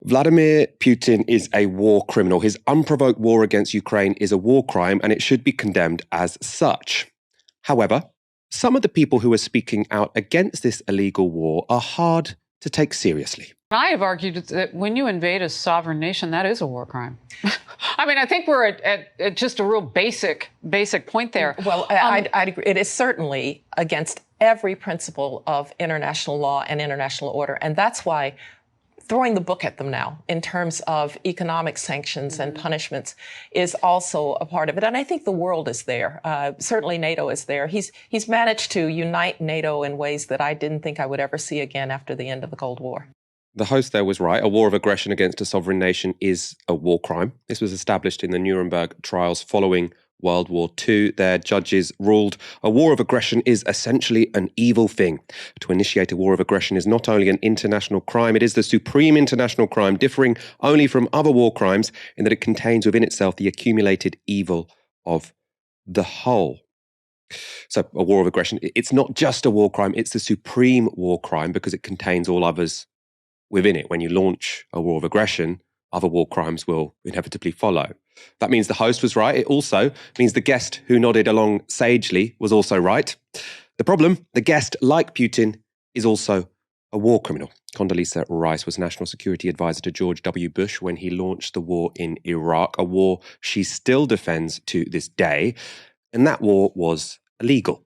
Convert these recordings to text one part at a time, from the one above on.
Vladimir Putin is a war criminal. His unprovoked war against Ukraine is a war crime, and it should be condemned as such. However, some of the people who are speaking out against this illegal war are hard to take seriously. I have argued that when you invade a sovereign nation, that is a war crime. I mean, I think we're at just a real basic point there. Well, I'd agree. It is certainly against every principle of international law and international order. And that's why throwing the book at them now in terms of economic sanctions and punishments is also a part of it. And I think the world is there. Certainly NATO is there. He's managed to unite NATO in ways that I didn't think I would ever see again after the end of the Cold War. The host there was right. A war of aggression against a sovereign nation is a war crime. This was established in the Nuremberg trials following World War II. Their judges ruled a war of aggression is essentially an evil thing. To initiate a war of aggression is not only an international crime, it is the supreme international crime, differing only from other war crimes in that it contains within itself the accumulated evil of the whole. So a war of aggression, it's not just a war crime, it's the supreme war crime because it contains all others within it. When you launch a war of aggression, other war crimes will inevitably follow. That means the host was right. It also means the guest who nodded along sagely was also right. The problem, the guest, like Putin, is also a war criminal. Condoleezza Rice was National Security Advisor to George W. Bush when he launched the war in Iraq, a war she still defends to this day. And that war was illegal.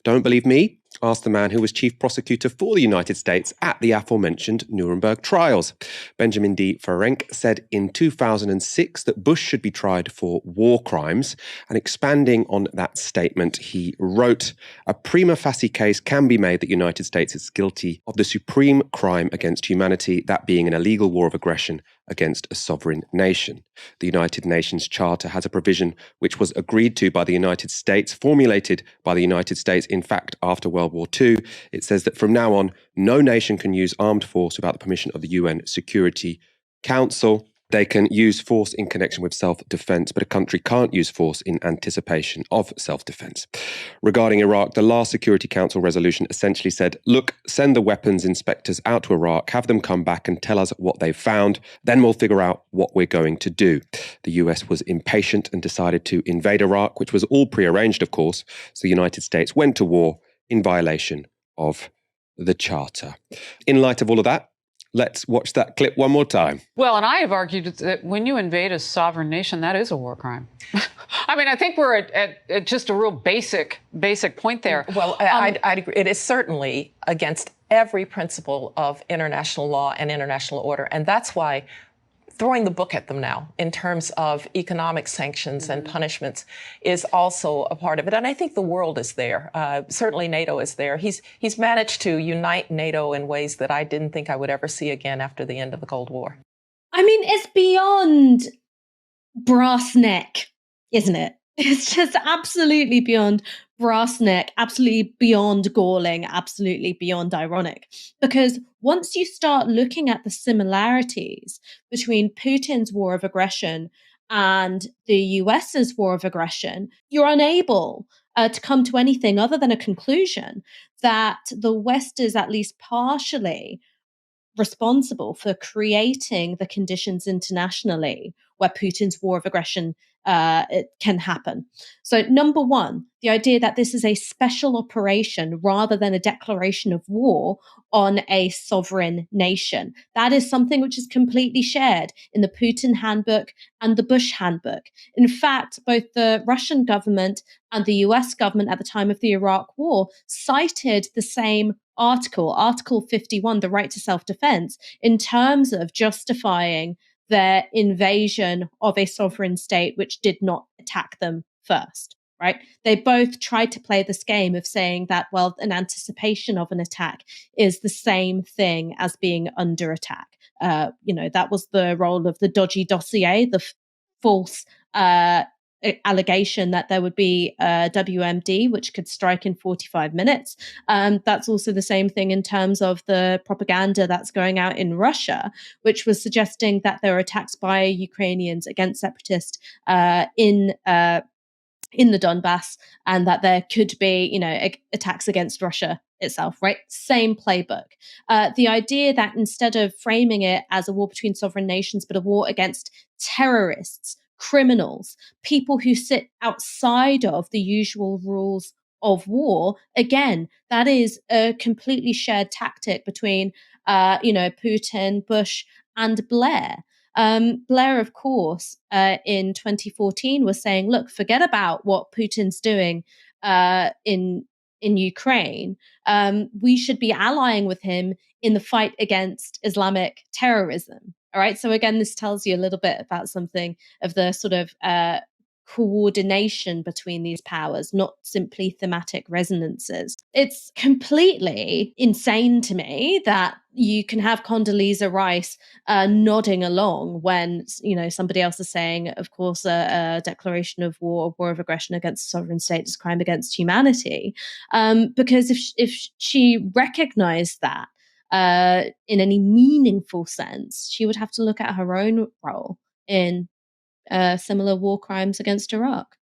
Don't believe me? Asked the man who was chief prosecutor for the United States at the aforementioned Nuremberg trials. Benjamin D. Ferenc said in 2006 that Bush should be tried for war crimes. And expanding on that statement, he wrote, "A prima facie case can be made that the United States is guilty of the supreme crime against humanity, that being an illegal war of aggression against a sovereign nation. The United Nations Charter has a provision which was agreed to by the United States, formulated by the United States, in fact, after World War II. It says that from now on, no nation can use armed force without the permission of the UN Security Council. They can use force in connection with self-defense, but a country can't use force in anticipation of self-defense." Regarding Iraq, the last Security Council resolution essentially said, look, send the weapons inspectors out to Iraq, have them come back and tell us what they've found, then we'll figure out what we're going to do. The US was impatient and decided to invade Iraq, which was all prearranged, of course, so the United States went to war in violation of the Charter. In light of all of that, let's watch that clip one more time. Well, and I have argued that when you invade a sovereign nation, that is a war crime. I mean, I think we're at just a real basic point there. Well, I'd agree. It is certainly against every principle of international law and international order. And that's why throwing the book at them now in terms of economic sanctions and punishments is also a part of it. And I think the world is there. Certainly NATO is there. He's managed to unite NATO in ways that I didn't think I would ever see again after the end of the Cold War. I mean, it's beyond brass neck, isn't it? It's just absolutely beyond brass neck, absolutely beyond galling, absolutely beyond ironic. Because once you start looking at the similarities between Putin's war of aggression and the US's war of aggression, you're unable to come to anything other than a conclusion that the West is at least partially responsible for creating the conditions internationally where Putin's war of aggression it can happen. So number one, the idea that this is a special operation rather than a declaration of war on a sovereign nation. That is something which is completely shared in the Putin handbook and the Bush handbook. In fact, both the Russian government and the US government at the time of the Iraq War cited the same article, Article 51, the right to self-defense, in terms of justifying their invasion of a sovereign state which did not attack them first, right? They both tried to play this game of saying that, well, an anticipation of an attack is the same thing as being under attack. That was the role of the dodgy dossier, the false allegation that there would be a WMD, which could strike in 45 minutes. That's also the same thing in terms of the propaganda that's going out in Russia, which was suggesting that there were attacks by Ukrainians against separatists in the Donbass, and that there could be, attacks against Russia itself, right? Same playbook. The idea that instead of framing it as a war between sovereign nations, but a war against terrorists, criminals, people who sit outside of the usual rules of war, again, that is a completely shared tactic between, Putin, Bush, and Blair. Blair, of course, in 2014 was saying, look, forget about what Putin's doing in Ukraine. We should be allying with him in the fight against Islamic terrorism. All right. So again, this tells you a little bit about something of the sort of coordination between these powers, not simply thematic resonances. It's completely insane to me that you can have Condoleezza Rice nodding along when somebody else is saying, of course, a declaration of war, a war of aggression against a sovereign state is a crime against humanity. Because if she recognized that in any meaningful sense, she would have to look at her own role in similar war crimes against Iraq.